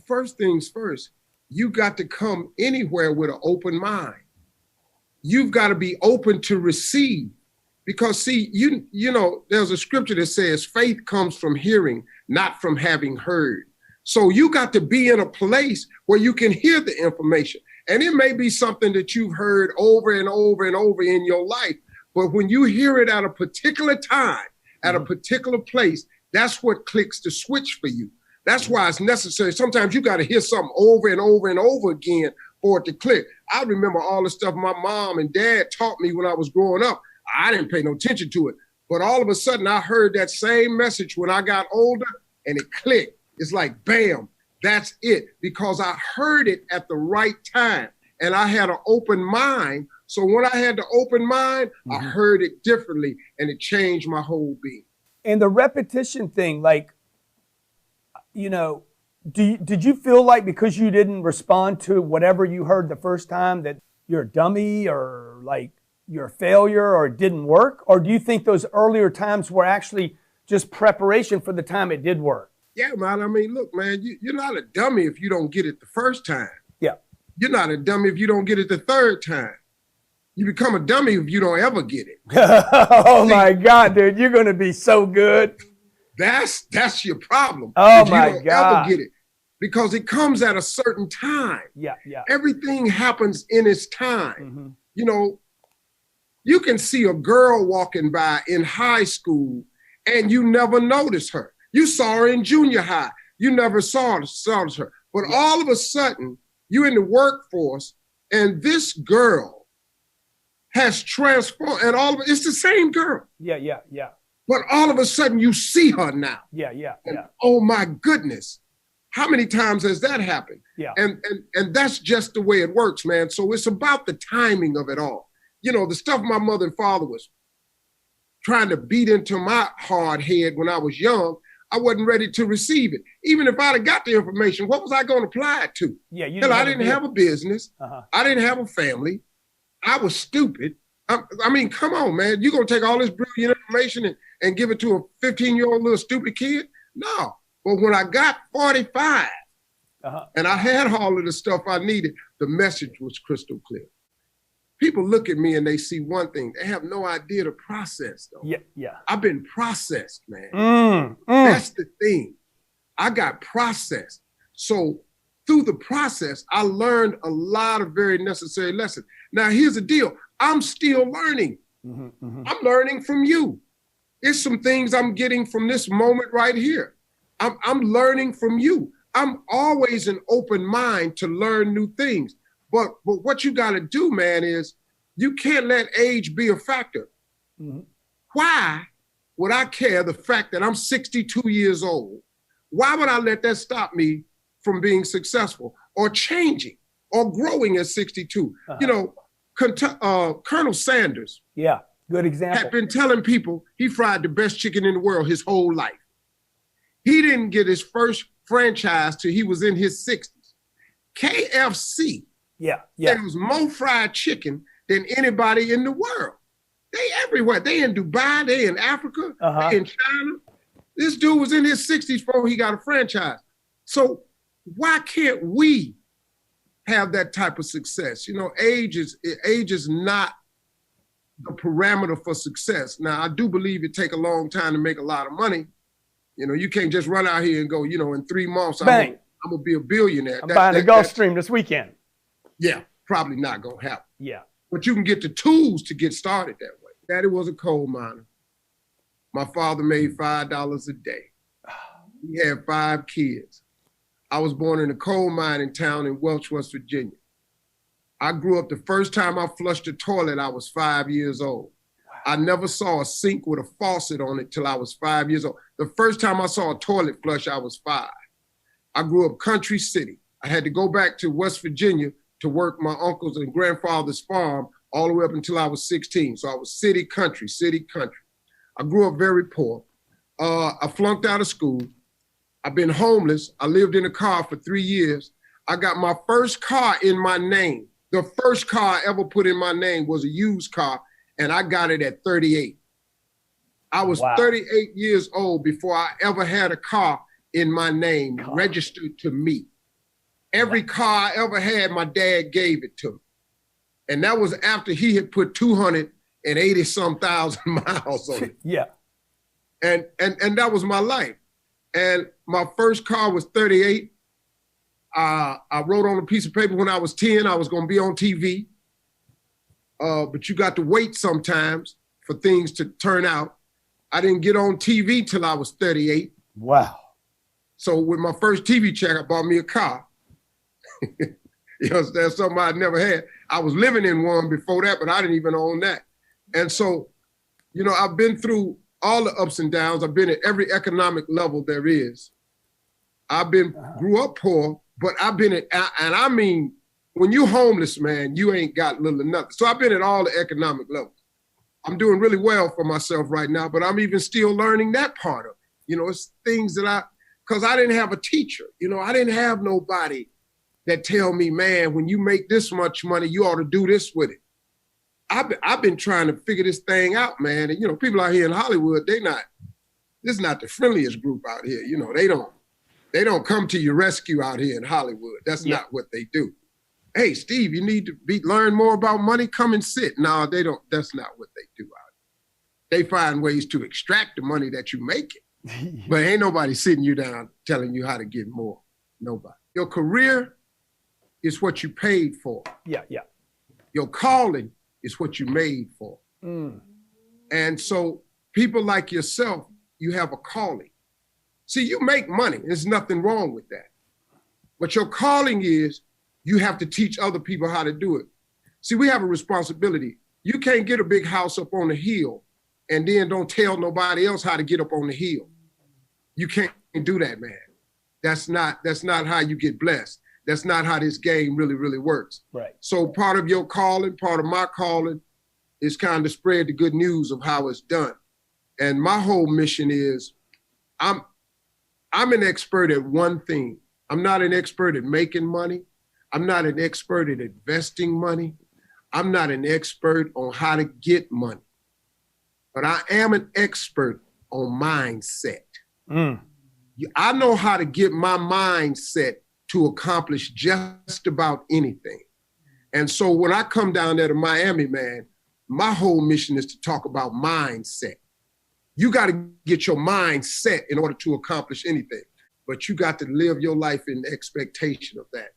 first things first, you got to come anywhere with an open mind. You've got to be open to receive. Because see, you know, there's a scripture that says faith comes from hearing, not from having heard. So you got to be in a place where you can hear the information. And it may be something that you've heard over and over and over in your life. But when you hear it at a particular time, at a particular place, that's what clicks the switch for you. That's why it's necessary. Sometimes you got to hear something over and over and over again for it to click. I remember all the stuff my mom and dad taught me when I was growing up. I didn't pay no attention to it. But all of a sudden, I heard that same message when I got older, and it clicked. It's like, bam, that's it. Because I heard it at the right time, and I had an open mind. So when I had the open mind, I heard it differently, and it changed my whole being. And the repetition thing, like, you know, did you feel like because you didn't respond to whatever you heard the first time that you're a dummy or like you're a failure or it didn't work? Or do you think those earlier times were actually just preparation for the time it did work? Yeah, man. I mean, look, man, you're not a dummy if you don't get it the first time. Yeah. You're not a dummy if you don't get it the third time. You become a dummy if you don't ever get it. Oh, my God, dude. You're going to be so good. That's your problem. Oh, if my you don't God. ever get it. Because it comes at a certain time. Yeah, yeah. Everything happens in its time. You know, you can see a girl walking by in high school and you never notice her. You saw her in junior high. You never saw her. But all of a sudden, you're in the workforce and this girl has transformed, and it's the same girl. Yeah, yeah, yeah. But all of a sudden, you see her now. Yeah, yeah, and, yeah. oh my goodness. How many times has that happened? Yeah. And that's just the way it works, man. So it's about the timing of it all. You know, the stuff my mother and father was trying to beat into my hard head when I was young, I wasn't ready to receive it. Even if I'd have got the information, what was I going to apply it to? Yeah, you I didn't have a business. I didn't have a family. I was stupid. I mean, come on, man. You're going to take all this brilliant information and give it to a 15-year-old little stupid kid? No. But when I got 45 and I had all of the stuff I needed, the message was crystal clear. People look at me and they see one thing. They have no idea the process, though. Yeah, yeah. I've been processed, man. That's the thing. I got processed. So through the process, I learned a lot of very necessary lessons. Now, here's the deal. I'm still learning. I'm learning from you. It's some things I'm getting from this moment right here. I'm learning from you. I'm always an open mind to learn new things. But what you got to do, man, is you can't let age be a factor. Why would I care the fact that I'm 62 years old? Why would I let that stop me from being successful or changing or growing at 62? You know, Colonel Sanders. Yeah, good example. Had been telling people he fried the best chicken in the world his whole life. He didn't get his first franchise till he was in his 60s. KFC. Yeah. There was more fried chicken than anybody in the world. They everywhere. They in Dubai, they in Africa, they in China. This dude was in his 60s before he got a franchise. So why can't we have that type of success? You know, age is not the parameter for success. Now, I do believe it take a long time to make a lot of money. You know, you can't just run out here and go, you know, in 3 months, I'm going to be a billionaire. I'm buying a Gulfstream this weekend. Yeah, probably not going to happen. Yeah. But you can get the tools to get started that way. Daddy was a coal miner. My father made $5 a day. He had 5 kids. I was born in a coal mining town in Welch, West Virginia. I grew up, the first time I flushed a toilet, I was 5 years old. I never saw a sink with a faucet on it till I was 5 years old. The first time I saw a toilet flush, I was 5. I grew up country city. I had to go back to West Virginia to work my uncle's and grandfather's farm all the way up until I was 16. So I was city, country. I grew up very poor. I flunked out of school. I've been homeless. I lived in a car for 3 years. I got my first car in my name. The first car I ever put in my name was a used car, and I got it at 38. I was 38 years old before I ever had a car in my name registered to me. Every car I ever had, my dad gave it to me. And that was after he had put 280 some thousand miles on it. Yeah. And that was my life. And my first car was 38. I wrote on a piece of paper when I was 10, I was going to be on TV. But you got to wait sometimes for things to turn out. I didn't get on TV till I was 38. Wow. So with my first TV check, I bought me a car. You know, that's something I'd never had. I was living in one before that, but I didn't even own that. And so, you know, I've been through all the ups and downs. I've been at every economic level there is. Grew up poor, but I've been at, and I mean, when you homeless, man, you ain't got little or nothing. So I've been at all the economic levels. I'm doing really well for myself right now, but I'm even still learning that part of it. You know, it's things that because I didn't have a teacher. You know, I didn't have nobody that tell me, man, when you make this much money, you ought to do this with it. I've been trying to figure this thing out, man. And, you know, people out here in Hollywood, this is not the friendliest group out here. You know, they don't come to your rescue out here in Hollywood. That's not what they do. Hey, Steve, you need to learn more about money. Come and sit. No, they don't. That's not what they do out here. They find ways to extract the money that you make it. But ain't nobody sitting you down telling you how to get more. Nobody. Your career is what you paid for. Yeah. Your calling is what you made for. And so people like yourself, you have a calling. See, you make money. There's nothing wrong with that. But your calling is you have to teach other people how to do it. See, we have a responsibility. You can't get a big house up on the hill and then don't tell nobody else how to get up on the hill. You can't do that, man. That's not how you get blessed. That's not how this game really, really works. Right. So part of your calling, part of my calling is kind of spread the good news of how it's done. And my whole mission is I'm an expert at one thing. I'm not an expert at making money. I'm not an expert at investing money. I'm not an expert on how to get money. But I am an expert on mindset. I know how to get my mindset to accomplish just about anything. And so when I come down there to Miami, man, my whole mission is to talk about mindset. You got to get your mind set in order to accomplish anything. But you got to live your life in expectation of that.